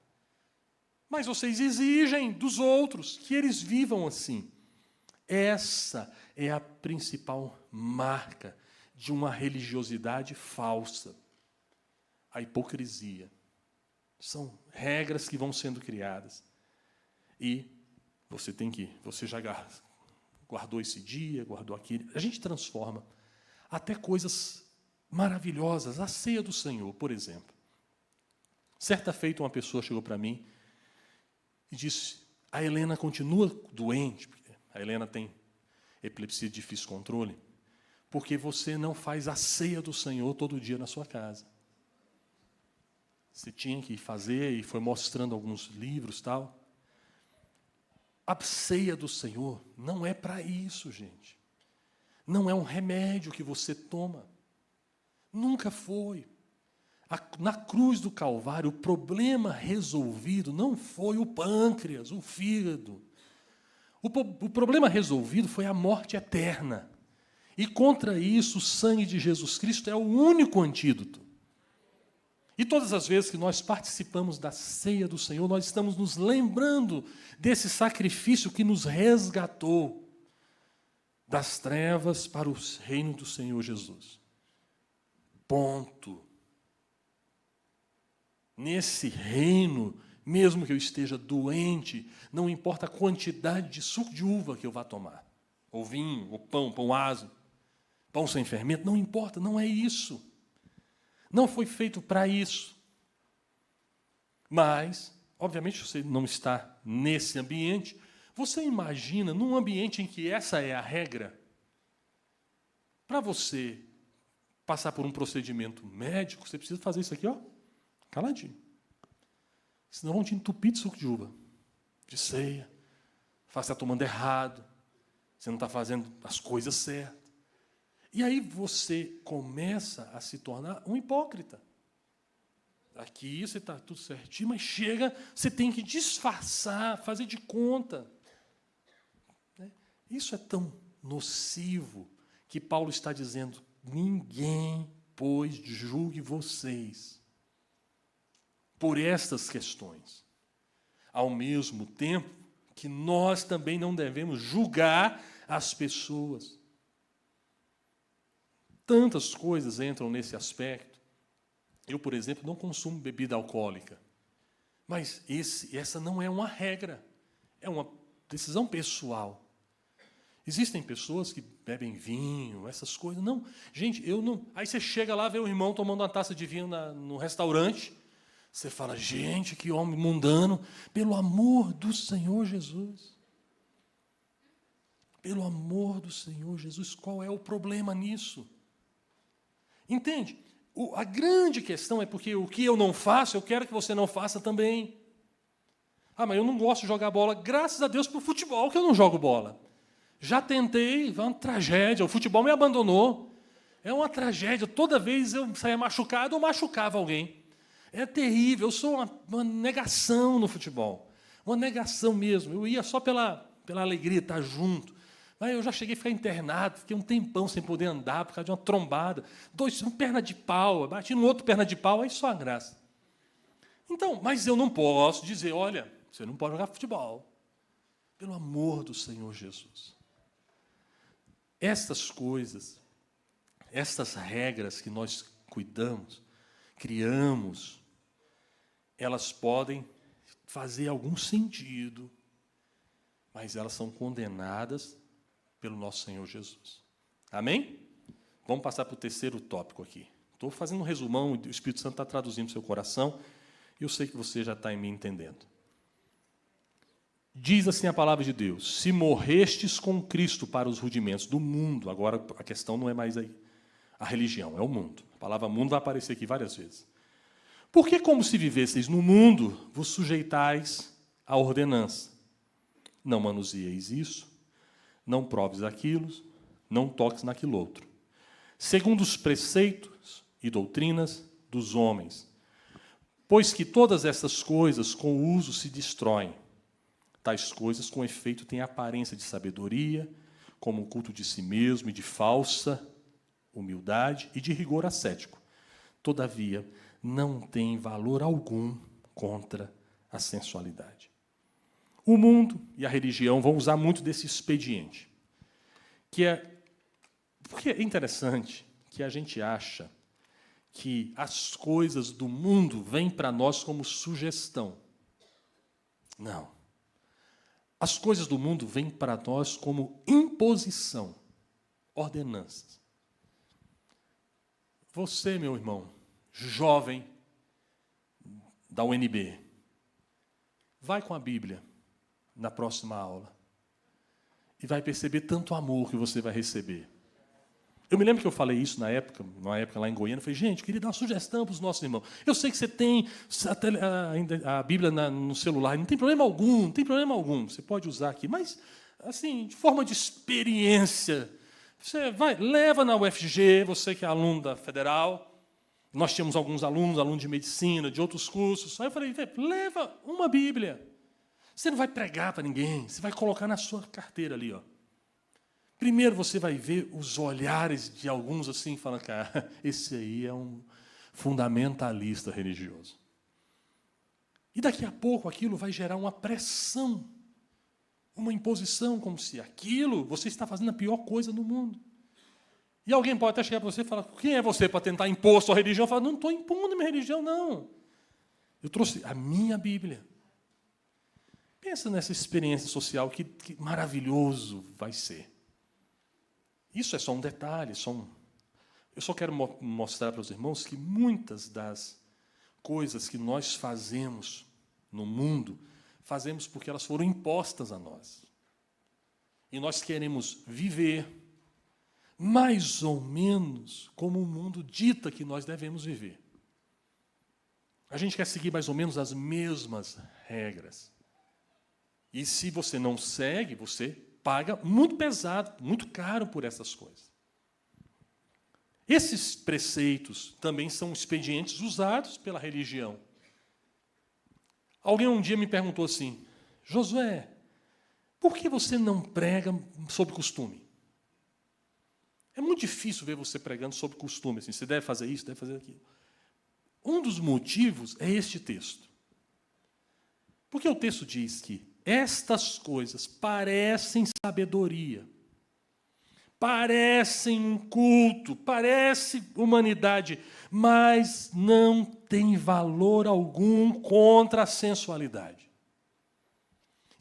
S1: Mas vocês exigem dos outros que eles vivam assim. Essa é a principal marca de uma religiosidade falsa. A hipocrisia. São regras que vão sendo criadas. E você já guardou esse dia, guardou aquele. A gente transforma até coisas maravilhosas. A ceia do Senhor, por exemplo. Certa feita, uma pessoa chegou para mim e disse, a Helena continua doente, porque a Helena tem epilepsia de difícil controle, porque você não faz a ceia do Senhor todo dia na sua casa. Você tinha que fazer e foi mostrando alguns livros e tal. A ceia do Senhor não é para isso, gente. Não é um remédio que você toma. Nunca foi. Na cruz do Calvário, o problema resolvido não foi o pâncreas, o fígado. O problema resolvido foi a morte eterna. E contra isso, o sangue de Jesus Cristo é o único antídoto. E todas as vezes que nós participamos da ceia do Senhor, nós estamos nos lembrando desse sacrifício que nos resgatou das trevas para o reino do Senhor Jesus. Ponto. Nesse reino, mesmo que eu esteja doente, não importa a quantidade de suco de uva que eu vá tomar. ou vinho, ou pão aso, pão sem fermento, não importa, não é isso. Não foi feito para isso. Mas, obviamente, você não está nesse ambiente. Você imagina, num ambiente em que essa é a regra, para você passar por um procedimento médico, você precisa fazer isso aqui, ó, caladinho. Senão vão te entupir de suco de uva, de ceia. Você está tomando errado. Você não está fazendo as coisas certas. E aí você começa a se tornar um hipócrita. Aqui você está tudo certinho, mas chega, você tem que disfarçar, fazer de conta. Isso é tão nocivo que Paulo está dizendo: ninguém, pois, julgue vocês por estas questões. Ao mesmo tempo que nós também não devemos julgar as pessoas. Tantas coisas entram nesse aspecto. Eu, por exemplo, não consumo bebida alcoólica. Mas essa não é uma regra. É uma decisão pessoal. Existem pessoas que bebem vinho, essas coisas. Não, gente, eu não. Aí você chega lá, vê o irmão tomando uma taça de vinho no restaurante. Você fala: gente, que homem mundano. Pelo amor do Senhor Jesus. Pelo amor do Senhor Jesus, qual é o problema nisso? Entende? A grande questão é porque o que eu não faço, eu quero que você não faça também. Ah, mas eu não gosto de jogar bola. Graças a Deus para o futebol que eu não jogo bola. Já tentei, é uma tragédia. O futebol me abandonou. É uma tragédia. Toda vez eu saía machucado ou machucava alguém. É terrível. Eu sou uma negação no futebol. Uma negação mesmo. Eu ia só pela alegria de estar junto. Mas eu já cheguei a ficar internado, fiquei um tempão sem poder andar por causa de uma trombada. Um perna de pau, bati no outro perna de pau, aí só a graça. Então, mas eu não posso dizer: olha, você não pode jogar futebol. Pelo amor do Senhor Jesus. Estas coisas, estas regras que nós cuidamos, criamos, elas podem fazer algum sentido, mas elas são condenadas pelo nosso Senhor Jesus. Amém? Vamos passar para o terceiro tópico aqui. Estou fazendo um resumão, o Espírito Santo está traduzindo no seu coração, e eu sei que você já está me entendendo. Diz assim a palavra de Deus: se morrestes com Cristo para os rudimentos do mundo, agora a questão não é mais a religião, é o mundo. A palavra mundo vai aparecer aqui várias vezes. Porque, como se vivesseis no mundo, vos sujeitais à ordenança. Não manuseieis isso, não proves aquilo, não toques naquilo outro. Segundo os preceitos e doutrinas dos homens. Pois que todas essas coisas com o uso se destroem. Tais coisas, com efeito, têm aparência de sabedoria, como o culto de si mesmo e de falsa humildade e de rigor ascético. Todavia, não tem valor algum contra a sensualidade. O mundo e a religião vão usar muito desse expediente, porque é interessante que a gente acha que as coisas do mundo vêm para nós como sugestão. Não. As coisas do mundo vêm para nós como imposição, ordenanças. Você, meu irmão, jovem da UNB, vai com a Bíblia na próxima aula e vai perceber tanto amor que você vai receber. Eu me lembro que eu falei isso na época lá em Goiânia. Eu falei: gente, eu queria dar uma sugestão para os nossos irmãos. Eu sei que você tem a Bíblia no celular, não tem problema algum, não tem problema algum. Você pode usar aqui, mas, assim, de forma de experiência, você leva na UFG, você que é aluno da Federal. Nós tínhamos alguns alunos de medicina, de outros cursos. Aí eu falei: leva uma Bíblia. Você não vai pregar para ninguém, você vai colocar na sua carteira ali, ó. Primeiro você vai ver os olhares de alguns assim, falando: cara, esse aí é um fundamentalista religioso. E daqui a pouco aquilo vai gerar uma pressão, uma imposição, como se aquilo, você está fazendo a pior coisa do mundo. E alguém pode até chegar para você e falar: quem é você para tentar impor sua religião? Fala: não estou impondo minha religião, não. Eu trouxe a minha Bíblia. Pensa nessa experiência social, que maravilhoso vai ser. Isso é só um detalhe, eu só quero mostrar para os irmãos que muitas das coisas que nós fazemos no mundo, fazemos porque elas foram impostas a nós. E nós queremos viver mais ou menos como o mundo dita que nós devemos viver. A gente quer seguir mais ou menos as mesmas regras. E se você não segue, você paga muito pesado, muito caro por essas coisas. Esses preceitos também são expedientes usados pela religião. Alguém um dia me perguntou assim: Josué, por que você não prega sobre costume? É muito difícil ver você pregando sobre costume. Assim, você deve fazer isso, deve fazer aquilo. Um dos motivos é este texto. Porque o texto diz que estas coisas parecem sabedoria, parecem um culto, parece humanidade, mas não tem valor algum contra a sensualidade.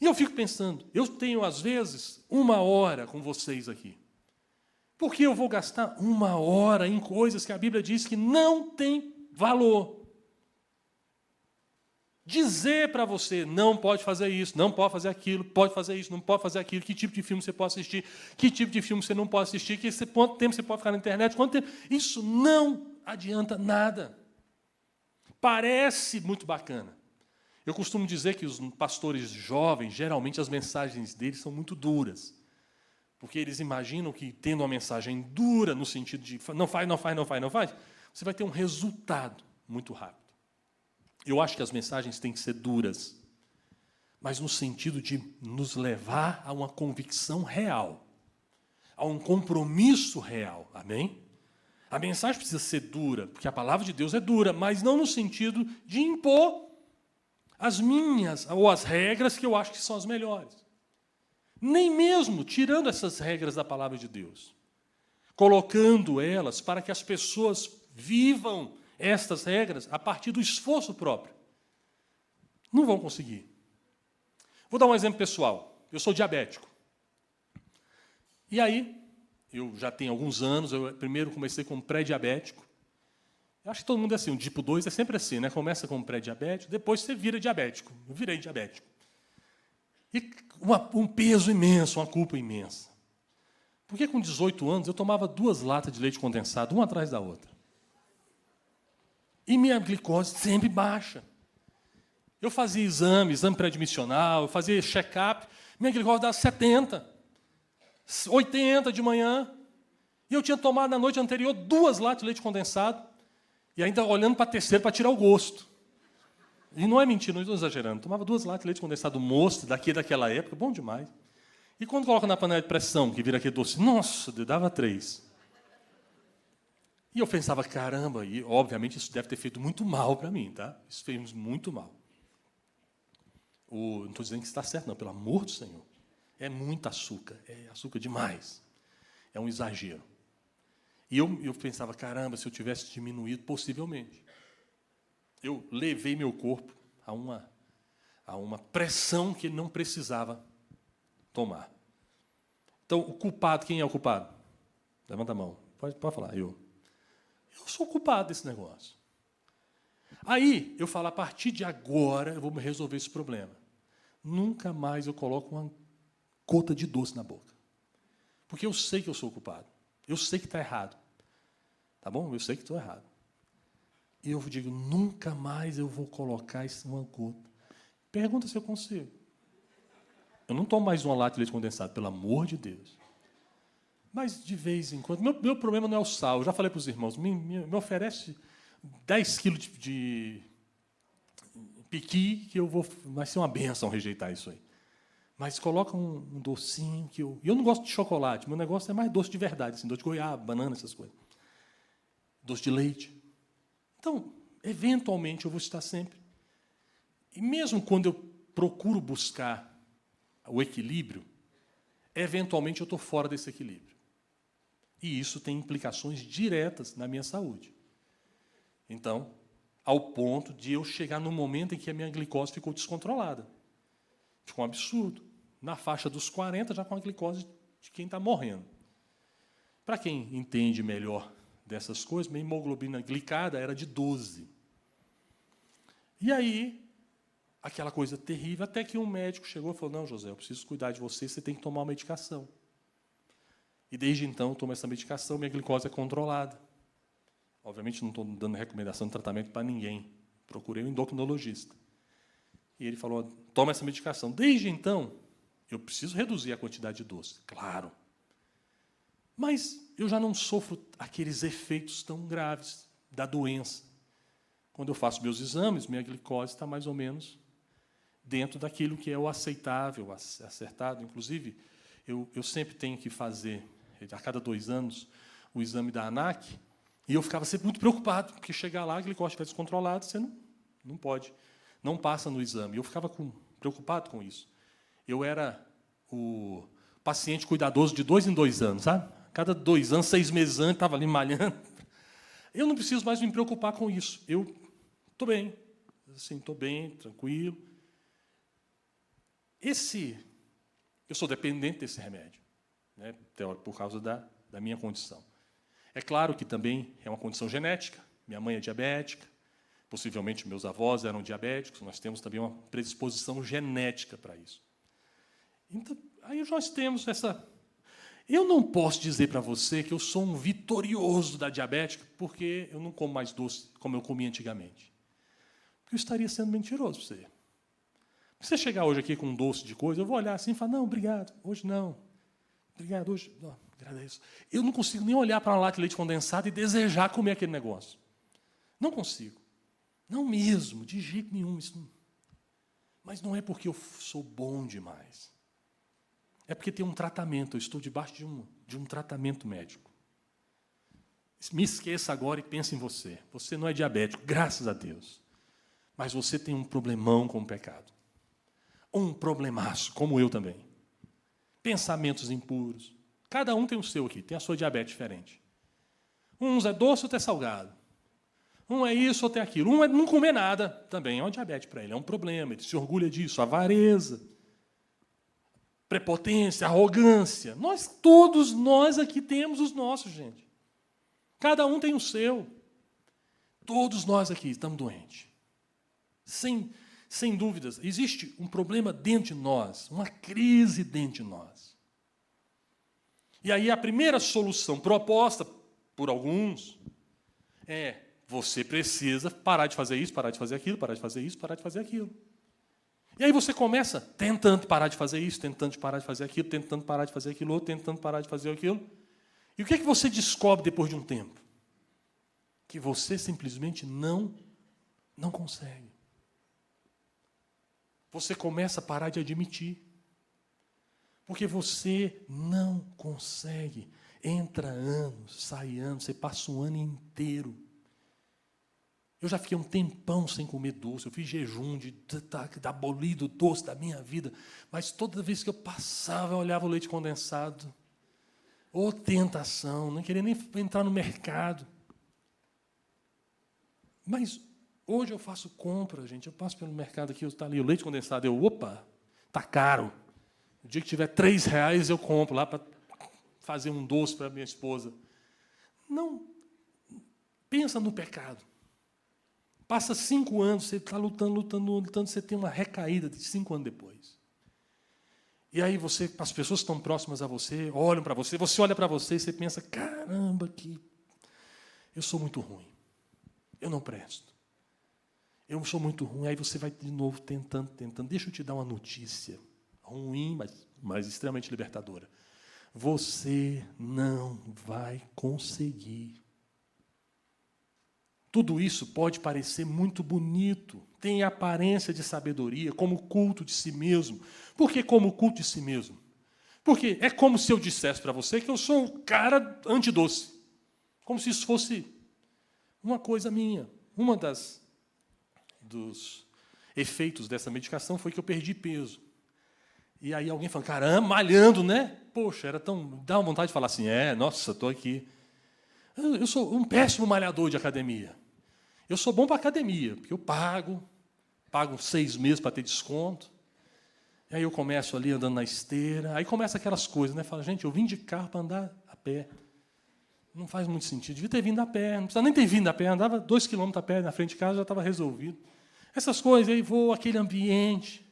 S1: E eu fico pensando, eu tenho às vezes 1 hora com vocês aqui. Por que eu vou gastar 1 hora em coisas que a Bíblia diz que não tem valor? Dizer para você, não pode fazer isso, não pode fazer aquilo, pode fazer isso, não pode fazer aquilo, que tipo de filme você pode assistir, que tipo de filme você não pode assistir, quanto tempo você pode ficar na internet, quanto tempo. Isso não adianta nada. Parece muito bacana. Eu costumo dizer que os pastores jovens, geralmente as mensagens deles são muito duras. Porque eles imaginam que, tendo uma mensagem dura, no sentido de não faz, não faz, não faz, não faz, você vai ter um resultado muito rápido. Eu acho que as mensagens têm que ser duras, mas no sentido de nos levar a uma convicção real, a um compromisso real. Amém? A mensagem precisa ser dura, porque a palavra de Deus é dura, mas não no sentido de impor as minhas ou as regras que eu acho que são as melhores. Nem mesmo tirando essas regras da palavra de Deus, colocando elas para que as pessoas vivam estas regras a partir do esforço próprio. Não vão conseguir. Vou dar um exemplo pessoal. Eu sou diabético. E aí, eu já tenho alguns anos, eu primeiro comecei como pré-diabético. Eu acho que todo mundo é assim, o tipo 2 é sempre assim, né? Começa como pré-diabético, depois você vira diabético. Eu virei diabético. E um peso imenso, uma culpa imensa. Porque com 18 anos eu tomava 2 latas de leite condensado, uma atrás da outra. E minha glicose sempre baixa. Eu fazia exame pré-admissional, eu fazia check-up, minha glicose dava 70, 80 de manhã. E eu tinha tomado na noite anterior 2 latas de leite condensado, e ainda olhando para a terceira para tirar o gosto. E não é mentira, não estou exagerando. Tomava 2 latas de leite condensado mosto, daquela época, bom demais. E quando coloca na panela de pressão, que vira aquele doce, nossa, dava 3. E eu pensava, caramba, e obviamente isso deve ter feito muito mal para mim, tá? Isso fez muito mal. Não estou dizendo que está certo, não, pelo amor do Senhor. É muito açúcar, é açúcar demais. É um exagero. E eu pensava, caramba, se eu tivesse diminuído, possivelmente. Eu levei meu corpo a uma pressão que ele não precisava tomar. Então, o culpado, quem é o culpado? Levanta a mão. Pode falar, eu. Eu sou culpado desse negócio. Aí, eu falo, a partir de agora, eu vou resolver esse problema. Nunca mais eu coloco uma gota de doce na boca. Porque eu sei que eu sou culpado. Eu sei que está errado. Tá bom? Eu sei que estou errado. E eu digo, nunca mais eu vou colocar uma gota. Pergunta se eu consigo. Eu não tomo mais 1 lata de leite condensado, pelo amor de Deus. Mas, de vez em quando... Meu problema não é o sal. Eu já falei para os irmãos, me oferece 10 quilos de piqui, que vai ser uma benção rejeitar isso aí. Mas coloca um docinho que eu... E eu não gosto de chocolate. Meu negócio é mais doce de verdade, assim, doce de goiaba, banana, essas coisas. Doce de leite. Então, eventualmente, eu vou estar sempre. E mesmo quando eu procuro buscar o equilíbrio, eventualmente eu estou fora desse equilíbrio. E isso tem implicações diretas na minha saúde. Então, ao ponto de eu chegar no momento em que a minha glicose ficou descontrolada. Ficou um absurdo. Na faixa dos 40, já com a glicose de quem está morrendo. Para quem entende melhor dessas coisas, minha hemoglobina glicada era de 12. E aí, aquela coisa terrível, até que um médico chegou e falou, não, José, eu preciso cuidar de você, você tem que tomar uma medicação. E desde então, eu tomo essa medicação, minha glicose é controlada. Obviamente, não estou dando recomendação de tratamento para ninguém. Procurei um endocrinologista. E ele falou, toma essa medicação. Desde então, eu preciso reduzir a quantidade de doce, claro. Mas eu já não sofro aqueles efeitos tão graves da doença. Quando eu faço meus exames, minha glicose está mais ou menos dentro daquilo que é o aceitável, acertado. Inclusive, eu sempre tenho que fazer, a cada 2 anos, o exame da ANAC, e eu ficava sempre muito preocupado, porque chegar lá, a glicose estiver descontrolada, você não pode, não passa no exame. Eu ficava preocupado com isso. Eu era o paciente cuidadoso de 2 em 2 anos, sabe? Cada 2 anos, 6 meses antes, estava ali malhando. Eu não preciso mais me preocupar com isso. Eu estou bem, assim, estou bem, tranquilo. Eu sou dependente desse remédio, né, por causa da minha condição. É claro que também é uma condição genética. Minha mãe é diabética, possivelmente meus avós eram diabéticos, nós temos também uma predisposição genética para isso. Então, aí nós temos essa... Eu não posso dizer para você que eu sou um vitorioso da diabética, porque eu não como mais doce como eu comia antigamente. Porque eu estaria sendo mentiroso para você. Se você chegar hoje aqui com um doce de coisa, eu vou olhar assim e falar, não, obrigado, hoje não. Obrigado, hoje não, agradeço. Eu não consigo nem olhar para uma lata de leite condensado e desejar comer aquele negócio. Não consigo. Não mesmo, de jeito nenhum. Mas não é porque eu sou bom demais. É porque tem um tratamento, eu estou debaixo de um tratamento médico. Me esqueça agora e pense em você. Você não é diabético, graças a Deus. Mas você tem um problemão com o pecado. Um problemaço, como eu também. Pensamentos impuros. Cada um tem o seu aqui, tem a sua diabetes diferente. Uns é doce, outro é salgado. Um é isso, outro é aquilo. Um é não comer nada, também é uma diabetes para ele, é um problema, ele se orgulha disso, avareza, prepotência, arrogância. Todos nós aqui temos os nossos, gente. Cada um tem o seu. Todos nós aqui estamos doentes. Sem dúvidas, existe um problema dentro de nós, uma crise dentro de nós. E aí a primeira solução proposta por alguns é: você precisa parar de fazer isso, parar de fazer aquilo, parar de fazer isso, parar de fazer aquilo. E aí você começa tentando parar de fazer isso, tentando parar de fazer aquilo, tentando parar de fazer aquilo outro, tentando parar de fazer aquilo. E o que é que você descobre depois de um tempo? Que você simplesmente não consegue. Você começa a parar de admitir. Porque você não consegue. Entra anos, sai anos, você passa um ano inteiro. Eu já fiquei um tempão sem comer doce, eu fiz jejum de abolido doce da minha vida, mas toda vez que eu passava, eu olhava o leite condensado. Ô tentação, não queria nem entrar no mercado. Mas hoje eu faço compra, gente, eu passo pelo mercado aqui, está ali o leite condensado, opa, está caro. O dia que tiver R$3 eu compro lá para fazer um doce para minha esposa. Não, pensa no pecado. Passa 5 anos, você está lutando, você tem uma recaída de 5 anos depois. E aí as pessoas que estão próximas a você, olham para você, você olha para você e você pensa, caramba, eu sou muito ruim. Eu não presto. Eu sou muito ruim. Aí você vai de novo tentando. Deixa eu te dar uma notícia ruim, mas extremamente libertadora. Você não vai conseguir. Tudo isso pode parecer muito bonito, tem aparência de sabedoria, como culto de si mesmo. Por que como culto de si mesmo? Porque é como se eu dissesse para você que eu sou um cara antidoce. Como se isso fosse uma coisa minha. Dos efeitos dessa medicação foi que eu perdi peso. E aí alguém fala, caramba, malhando, né? Poxa, dá uma vontade de falar assim, nossa, estou aqui. Eu sou um péssimo malhador de academia. Eu sou bom para academia, porque eu pago 6 meses para ter desconto. E aí eu começo ali andando na esteira. Aí começa aquelas coisas, né? Fala, gente, eu vim de carro para andar a pé. Não faz muito sentido. Devia ter vindo a pé. Não precisa nem ter vindo a pé. Andava 2 quilômetros a pé na frente de casa, já estava resolvido. Essas coisas, aí vou, aquele ambiente.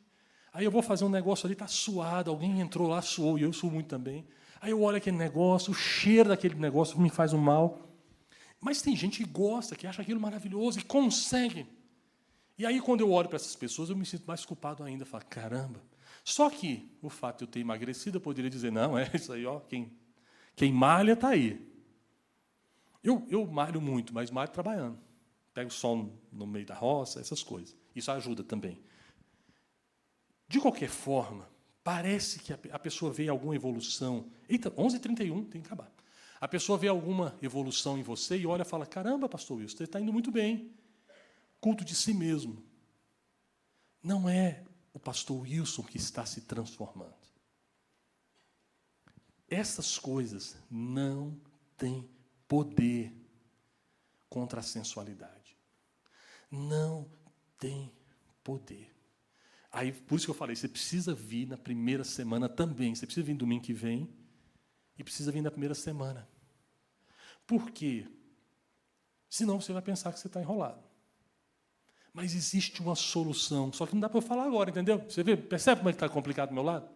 S1: Aí eu vou fazer um negócio ali, está suado. Alguém entrou lá, suou, e eu suo muito também. Aí eu olho aquele negócio, o cheiro daquele negócio me faz um mal. Mas tem gente que gosta, que acha aquilo maravilhoso e consegue. E aí, quando eu olho para essas pessoas, eu me sinto mais culpado ainda. Falo, caramba. Só que o fato de eu ter emagrecido, eu poderia dizer, não, é isso aí, ó, quem malha está aí. Eu malho muito, mas malho trabalhando. Pego o sol no meio da roça, essas coisas. Isso ajuda também. De qualquer forma, parece que a pessoa vê alguma evolução. Eita, 11h31, tem que acabar. A pessoa vê alguma evolução em você e olha e fala, caramba, pastor Wilson, você está indo muito bem. Culto de si mesmo. Não é o pastor Wilson que está se transformando. Essas coisas não têm poder contra a sensualidade. Não tem poder. Aí, por isso que eu falei, você precisa vir na primeira semana também. Você precisa vir no domingo que vem e precisa vir na primeira semana. Por quê? Senão você vai pensar que você está enrolado. Mas existe uma solução, só que não dá para eu falar agora, entendeu? Você vê, percebe como é que está complicado do meu lado?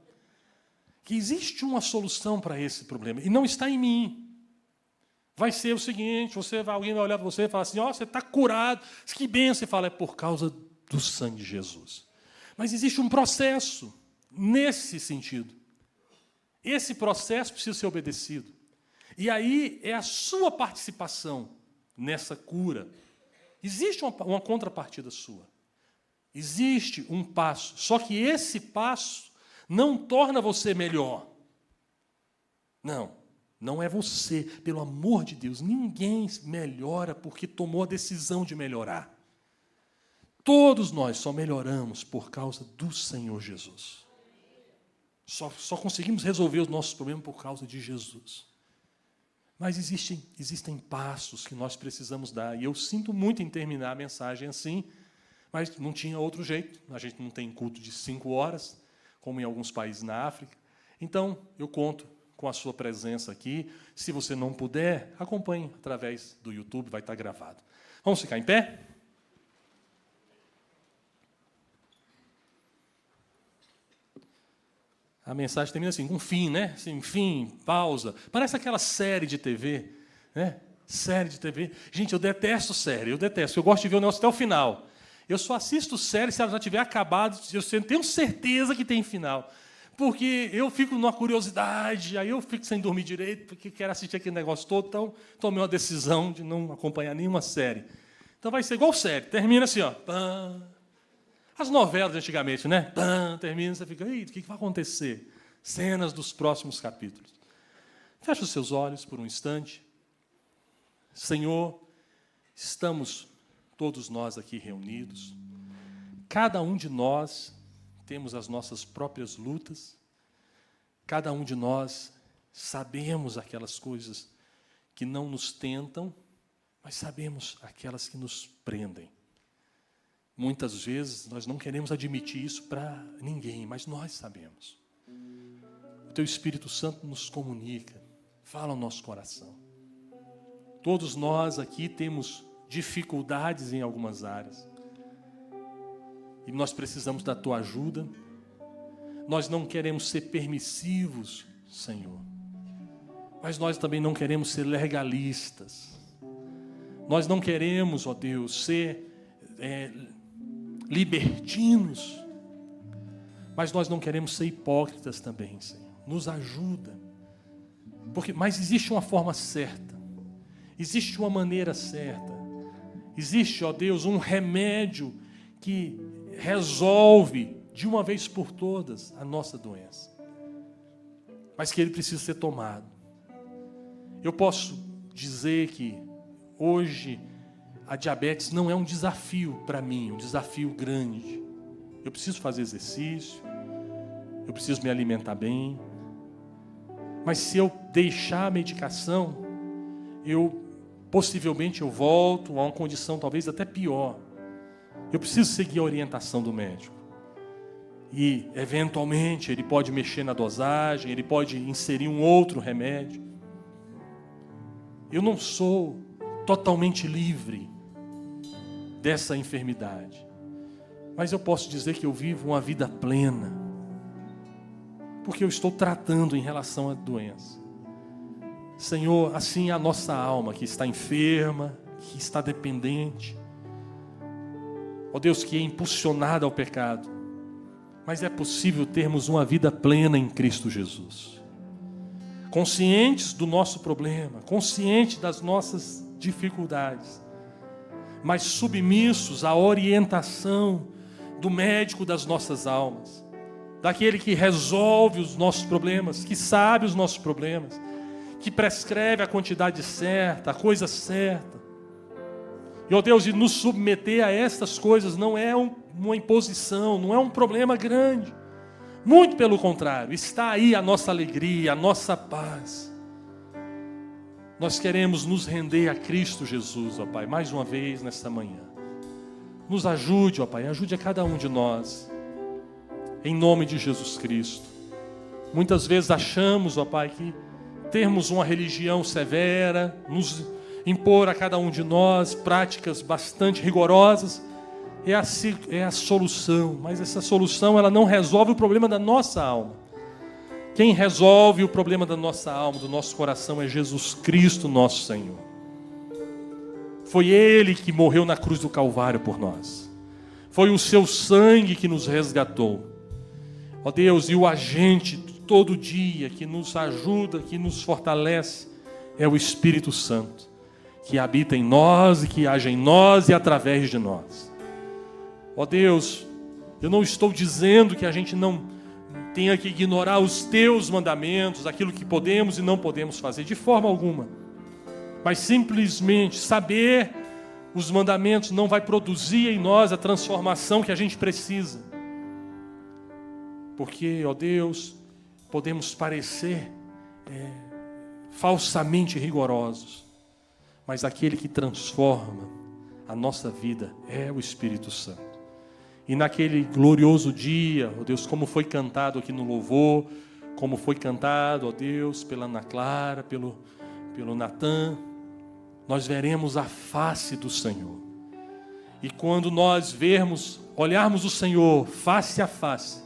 S1: Que existe uma solução para esse problema, e não está em mim. Vai ser o seguinte, alguém vai olhar para você e falar assim, ó, você está curado, que bem, você fala, é por causa do sangue de Jesus. Mas existe um processo nesse sentido. Esse processo precisa ser obedecido. E aí é a sua participação nessa cura. Existe uma contrapartida sua. Existe um passo. Só que esse passo não torna você melhor. Não é você. Pelo amor de Deus, ninguém melhora porque tomou a decisão de melhorar. Todos nós só melhoramos por causa do Senhor Jesus. Só conseguimos resolver os nossos problemas por causa de Jesus. Mas existem passos que nós precisamos dar. E eu sinto muito em terminar a mensagem assim, mas não tinha outro jeito. A gente não tem culto de 5 horas, como em alguns países na África. Então, eu conto com a sua presença aqui. Se você não puder, acompanhe através do YouTube, vai estar gravado. Vamos ficar em pé? A mensagem termina assim, com fim, né? Assim, fim, pausa. Parece aquela série de TV, né? Série de TV. Gente, eu detesto série, eu detesto. Eu gosto de ver o negócio até o final. Eu só assisto série se ela já tiver acabado, eu tenho certeza que tem final. Porque eu fico numa curiosidade, aí eu fico sem dormir direito, porque quero assistir aquele negócio todo, então tomei uma decisão de não acompanhar nenhuma série. Então vai ser igual série, termina assim, ó. As novelas de antigamente, né? Termina, você fica, o que vai acontecer? Cenas dos próximos capítulos. Feche os seus olhos por um instante. Senhor, estamos todos nós aqui reunidos. Cada um de nós temos as nossas próprias lutas. Cada um de nós sabemos aquelas coisas que não nos tentam, mas sabemos aquelas que nos prendem. Muitas vezes nós não queremos admitir isso para ninguém, mas nós sabemos. O Teu Espírito Santo nos comunica, fala ao nosso coração. Todos nós aqui temos dificuldades em algumas áreas. E nós precisamos da Tua ajuda. Nós não queremos ser permissivos, Senhor. Mas nós também não queremos ser legalistas. Nós não queremos, ó Deus, ser libertinos. Mas nós não queremos ser hipócritas também, Senhor. Nos ajuda. Mas existe uma forma certa. Existe uma maneira certa. Existe, ó Deus, um remédio que resolve de uma vez por todas a nossa doença. Mas que ele precisa ser tomado. Eu posso dizer que hoje a diabetes não é um desafio para mim, um desafio grande. Eu preciso fazer exercício, eu preciso me alimentar bem. Mas se eu deixar a medicação, possivelmente eu volto a uma condição talvez até pior. Eu preciso seguir a orientação do médico. E, eventualmente, ele pode mexer na dosagem, ele pode inserir um outro remédio. eu não sou totalmente livre dessa enfermidade, mas eu posso dizer que eu vivo uma vida plena, porque eu estou tratando em relação à doença. Senhor, assim é a nossa alma que está enferma, que está dependente, ó Deus, que é impulsionada ao pecado, mas é possível termos uma vida plena em Cristo Jesus, conscientes do nosso problema, conscientes das nossas dificuldades, mas submissos à orientação do médico das nossas almas, daquele que resolve os nossos problemas, que sabe os nossos problemas, que prescreve a quantidade certa, a coisa certa. E, ó Deus, e nos submeter a estas coisas não é uma imposição, não é um problema grande. Muito pelo contrário, está aí a nossa alegria, a nossa paz. Nós queremos nos render a Cristo Jesus, ó Pai, mais uma vez nesta manhã. Nos ajude, ó Pai, ajude a cada um de nós, em nome de Jesus Cristo. Muitas vezes achamos, ó Pai, que termos uma religião severa, nos impor a cada um de nós práticas bastante rigorosas, é a solução, mas essa solução ela não resolve o problema da nossa alma. Quem resolve o problema da nossa alma, do nosso coração, é Jesus Cristo, nosso Senhor. Foi Ele que morreu na cruz do Calvário por nós. Foi o seu sangue que nos resgatou. Ó Deus, e o agente todo dia que nos ajuda, que nos fortalece, é o Espírito Santo, que habita em nós e que age em nós e através de nós. Ó Deus, eu não estou dizendo que a gente não tenha que ignorar os teus mandamentos, aquilo que podemos e não podemos fazer, de forma alguma. Mas simplesmente saber os mandamentos não vai produzir em nós a transformação que a gente precisa. Porque, ó Deus, podemos parecer falsamente rigorosos, mas aquele que transforma a nossa vida é o Espírito Santo. E naquele glorioso dia, ó Deus, como foi cantado aqui no louvor, como foi cantado, ó Deus, pela Ana Clara, pelo Natan, nós veremos a face do Senhor. E quando nós olharmos o Senhor face a face,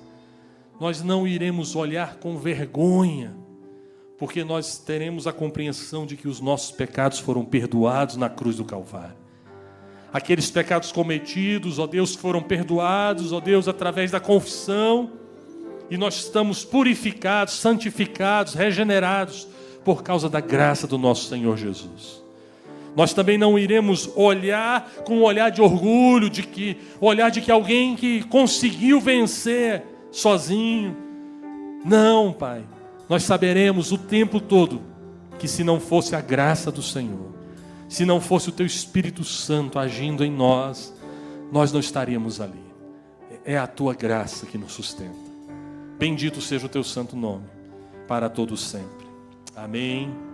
S1: nós não iremos olhar com vergonha, porque nós teremos a compreensão de que os nossos pecados foram perdoados na cruz do Calvário. Aqueles pecados cometidos, ó Deus, foram perdoados, ó Deus, através da confissão, e nós estamos purificados, santificados, regenerados, por causa da graça do nosso Senhor Jesus. Nós também não iremos olhar com um olhar de orgulho, olhar de que alguém que conseguiu vencer sozinho. Não, Pai, nós saberemos o tempo todo que se não fosse a graça do Senhor, se não fosse o Teu Espírito Santo agindo em nós, nós não estaríamos ali. É a Tua graça que nos sustenta. Bendito seja o Teu santo nome, para todos sempre. Amém.